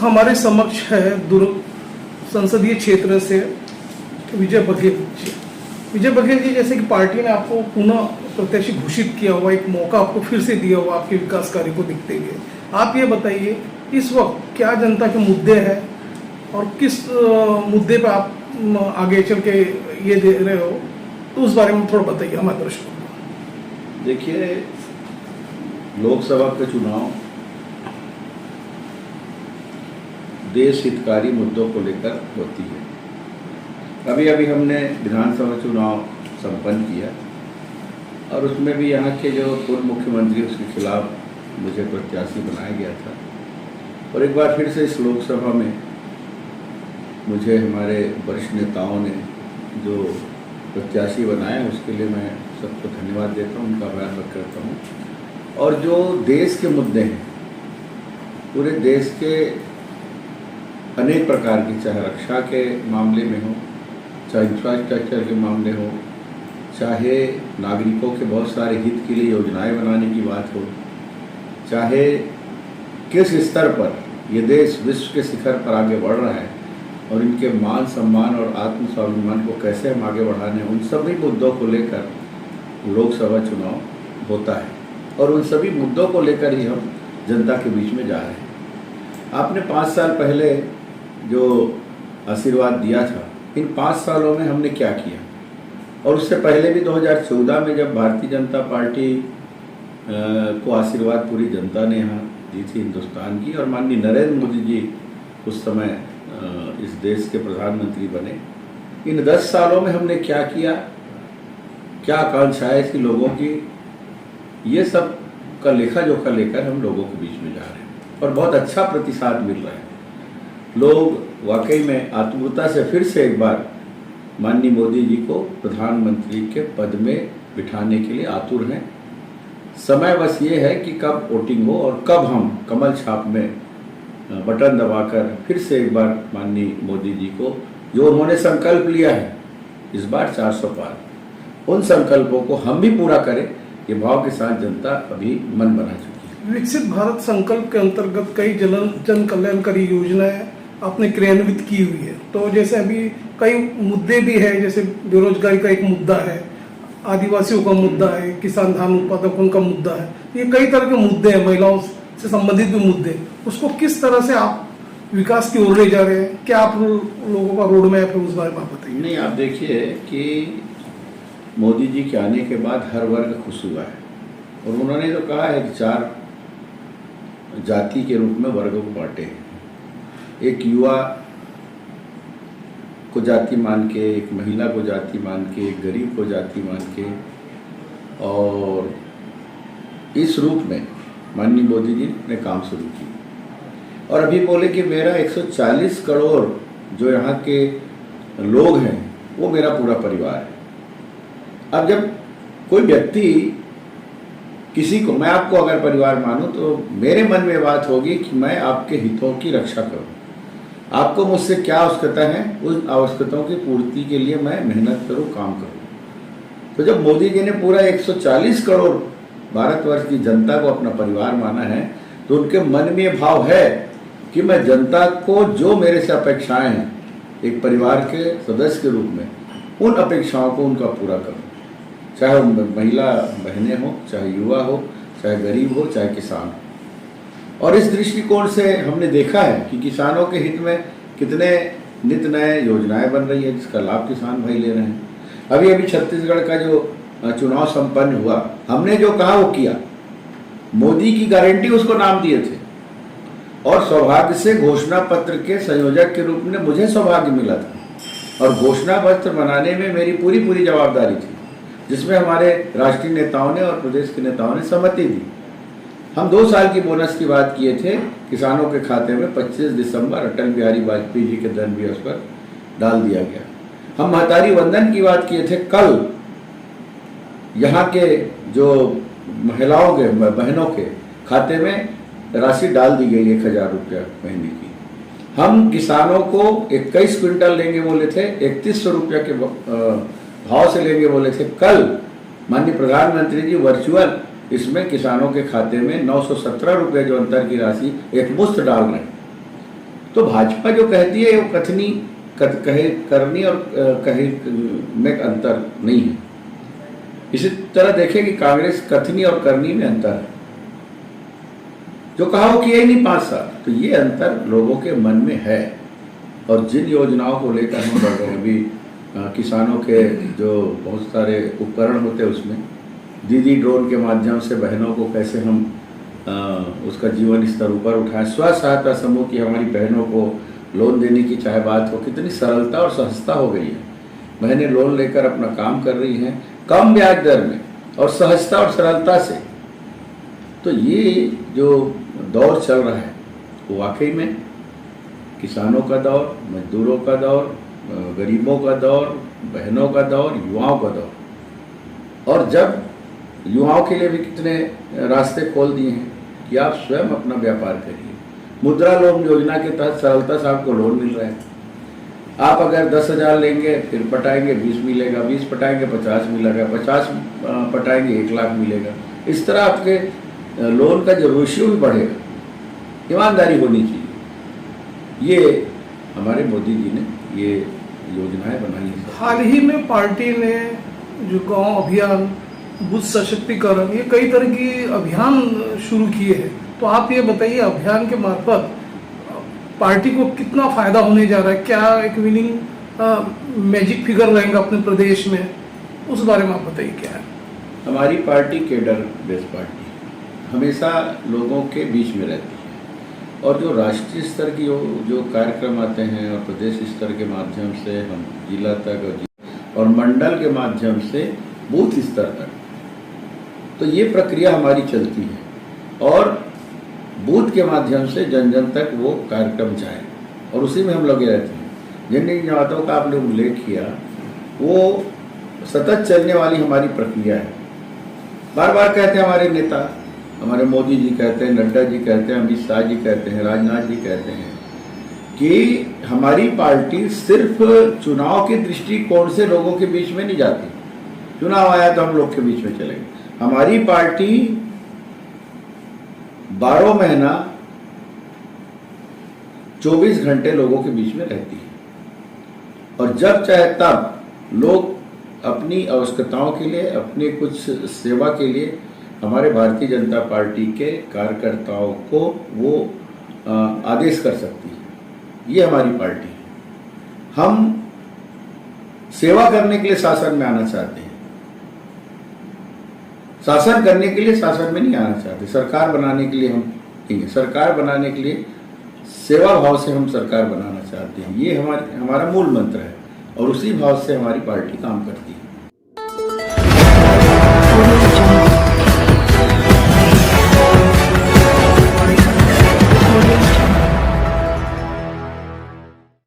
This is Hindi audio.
हमारे समक्ष है दुर्ग संसदीय क्षेत्र से विजय बघेल जी। विजय बघेल जी, जैसे कि पार्टी ने आपको पुनः प्रत्याशी घोषित किया हुआ, एक मौका आपको फिर से दिया हुआ आपके विकास कार्य को देखते हुए, आप ये बताइए इस वक्त क्या जनता के मुद्दे हैं और किस मुद्दे पर आप आगे चल के ये दे रहे हो, तो उस बारे में थोड़ा बताइए हमारे दर्शकों को। देखिए, लोकसभा के चुनाव देश हितकारी मुद्दों को लेकर होती है। अभी अभी हमने विधानसभा चुनाव संपन्न किया और उसमें भी यहाँ के जो पूर्व मुख्यमंत्री उसके खिलाफ मुझे प्रत्याशी बनाया गया था और एक बार फिर से इस लोकसभा में मुझे हमारे वरिष्ठ नेताओं ने जो प्रत्याशी बनाया उसके लिए मैं सबको धन्यवाद देता हूँ, उनका आभार व्यक्त करता हूँ। और जो देश के मुद्दे हैं, पूरे देश के अनेक प्रकार की, चाहे रक्षा के मामले में हो, चाहे इंफ्रास्ट्रक्चर के मामले हो, चाहे नागरिकों के बहुत सारे हित के लिए योजनाएं बनाने की बात हो, चाहे किस स्तर पर ये देश विश्व के शिखर पर आगे बढ़ रहा है और इनके मान सम्मान और आत्म स्वाभिमान को कैसे हम आगे बढ़ाने, उन सभी मुद्दों को लेकर लोकसभा चुनाव होता है और उन सभी मुद्दों को लेकर ही हम जनता के बीच में जा रहे हैं। आपने 5 साल पहले जो आशीर्वाद दिया था, इन 5 सालों में हमने क्या किया, और उससे पहले भी 2014 में जब भारतीय जनता पार्टी को आशीर्वाद पूरी जनता ने यहाँ दी थी हिंदुस्तान की, और माननीय नरेंद्र मोदी जी उस समय इस देश के प्रधानमंत्री बने। इन 10 सालों में हमने क्या किया, क्या आकांक्षाएं थी लोगों की, ये सब का लेखा जोखा लेकर हम लोगों के बीच में जा रहे हैं और बहुत अच्छा प्रतिसाद मिल रहा है। लोग वाकई में आत्मीयता से फिर से एक बार माननीय मोदी जी को प्रधानमंत्री के पद में बिठाने के लिए आतुर हैं। समय बस ये है कि कब वोटिंग हो और कब हम कमल छाप में बटन दबाकर फिर से एक बार माननीय मोदी जी को, जो उन्होंने संकल्प लिया है इस बार 400 पार, उन संकल्पों को हम भी पूरा करें, ये भाव के साथ जनता अभी मन बना चुकी है। विकसित भारत संकल्प के अंतर्गत कई जन कल्याणकारी योजनाएं आपने क्रियान्वित की हुई है, तो जैसे अभी कई मुद्दे भी है, जैसे बेरोजगारी का एक मुद्दा है, आदिवासियों का मुद्दा है, किसान धान उत्पादकों का मुद्दा है, ये कई तरह के मुद्दे हैं, महिलाओं से संबंधित भी मुद्दे, उसको किस तरह से आप विकास की ओर ले जा रहे हैं, क्या आप लोगों का रोड मैप है, उस बारे में आप बताइए। नहीं, आप देखिए कि मोदी जी के आने के बाद हर वर्ग खुश हुआ है और उन्होंने तो कहा है कि 4 जाति के रूप में वर्गों को बांटे हैं। एक युवा को जाति मान के, एक महिला को जाति मान के, एक गरीब को जाति मान के, और इस रूप में माननीय मोदी जी ने काम शुरू किया। और अभी बोले कि मेरा 140 करोड़ जो यहाँ के लोग हैं वो मेरा पूरा परिवार है। अब जब कोई व्यक्ति किसी को, मैं आपको अगर परिवार मानूं तो मेरे मन में बात होगी कि मैं आपके हितों की रक्षा करूं, आपको मुझसे क्या आवश्यकता है, उस आवश्यकताओं की पूर्ति के लिए मैं मेहनत करूं, काम करूं। तो जब मोदी जी ने पूरा 140 करोड़ भारतवर्ष की जनता को अपना परिवार माना है, तो उनके मन में ये भाव है कि मैं जनता को जो मेरे से अपेक्षाएं हैं एक परिवार के सदस्य के रूप में, उन अपेक्षाओं को उनका पूरा करूं, चाहे महिला बहनें हो, चाहे युवा हो, चाहे गरीब हो, चाहे किसान हो। और इस दृष्टिकोण से हमने देखा है कि किसानों के हित में कितने नित नए योजनाएं बन रही है, जिसका लाभ किसान भाई ले रहे हैं। अभी अभी छत्तीसगढ़ का जो चुनाव संपन्न हुआ, हमने जो कहा वो किया, मोदी की गारंटी उसको नाम दिए थे, और सौभाग्य से घोषणा पत्र के संयोजक के रूप में मुझे सौभाग्य मिला था और घोषणा पत्र बनाने में मेरी पूरी जवाबदारी थी, जिसमें हमारे राष्ट्रीय नेताओं ने और प्रदेश के नेताओं ने सहमति दी। हम 2 साल की बोनस की बात किए थे, किसानों के खाते में 25 दिसंबर अटल बिहारी वाजपेयी जी के जन्मदिवस पर डाल दिया गया। हम महतारी वंदन की बात किए थे, कल यहाँ के जो महिलाओं के, बहनों के खाते में राशि डाल दी गई 1000 रुपया महीने की। हम किसानों को 21 क्विंटल लेंगे बोले थे, 3100 रुपया के भाव से लेंगे बोले थे। कल माननीय प्रधानमंत्री जी वर्चुअल इसमें किसानों के खाते में 917 रुपये जो अंतर की राशि एक मुश्त डाल रहे हैं। तो भाजपा जो कहती है वो कथनी कहे करनी और कहे में अंतर नहीं है। इसी तरह देखें कि कांग्रेस कथनी और करनी में अंतर है। जो कहा वो किया ही नहीं 5 साल, तो ये अंतर लोगों के मन में है। और जिन योजनाओं को लेकर हम बढ़ रहे हैं, अभी किसानों के जो बहुत सारे उपकरण होते हैं उसमें दीदी ड्रोन के माध्यम से बहनों को कैसे हम उसका जीवन स्तर ऊपर उठाएं। स्व सहायता समूह की हमारी बहनों को लोन देने की चाहे बात हो, कितनी सरलता और सहजता हो गई है। बहनें लोन लेकर अपना काम कर रही हैं कम ब्याज दर में और सहजता और सरलता से। तो ये जो दौर चल रहा है वो वाकई में किसानों का दौर, मजदूरों का दौर, गरीबों का दौर, बहनों का दौर, युवाओं का दौर। और जब युवाओं के लिए भी कितने रास्ते खोल दिए हैं कि आप स्वयं अपना व्यापार करिए। मुद्रा लोन योजना के तहत सरलता से आपको लोन मिल रहा है। आप अगर 10,000 लेंगे फिर पटाएंगे 20 मिलेगा, 20 पटाएंगे 50 मिलेगा, 50 पटाएंगे 1 लाख मिलेगा। इस तरह आपके लोन का जो रेशियो भी बढ़ेगा। ईमानदारी होनी चाहिए। ये हमारे मोदी जी ने ये योजनाएं बनाई हैं। हाल ही में पार्टी ने जो गांव अभियान, बुद्ध सशक्तिकरण, ये कई तरह की अभियान शुरू किए हैं। तो आप ये बताइए, अभियान के मार्फत पार्टी को कितना फायदा होने जा रहा है? क्या एक विनिंग मैजिक फिगर रहेगा अपने प्रदेश में? उस बारे में आप बताइए क्या है। हमारी पार्टी केडर बेस्ड पार्टी हमेशा लोगों के बीच में रहती है। और जो राष्ट्रीय स्तर की जो कार्यक्रम आते हैं और प्रदेश स्तर के माध्यम से हम जिला तक और मंडल के माध्यम से बूथ स्तर तक, तो ये प्रक्रिया हमारी चलती है और बूथ के माध्यम से जन जन तक वो कार्यक्रम जाए और उसी में हम लगे रहते हैं। जिन जिन बातों का आपने उल्लेख किया वो सतत चलने वाली हमारी प्रक्रिया है। बार बार कहते हैं हमारे नेता, हमारे मोदी जी कहते हैं, नड्डा जी कहते हैं, अमित शाह जी कहते हैं, राजनाथ जी कहते हैं कि हमारी पार्टी सिर्फ चुनाव के दृष्टिकोण से लोगों के बीच में नहीं जाती। चुनाव आया तो हम लोग के बीच में चलेंगे। हमारी पार्टी 12 महीना 24 घंटे लोगों के बीच में रहती है और जब चाहे तब लोग अपनी आवश्यकताओं के लिए, अपने कुछ सेवा के लिए हमारे भारतीय जनता पार्टी के कार्यकर्ताओं को वो आदेश कर सकती है। ये हमारी पार्टी है। हम सेवा करने के लिए शासन में आना चाहते हैं, शासन करने के लिए शासन में नहीं आना चाहते। सरकार बनाने के लिए हम नहीं है, सरकार बनाने के लिए सेवा भाव से हम सरकार बनाना चाहते हैं। ये हमारा मूल मंत्र है और उसी भाव से हमारी पार्टी काम करती है।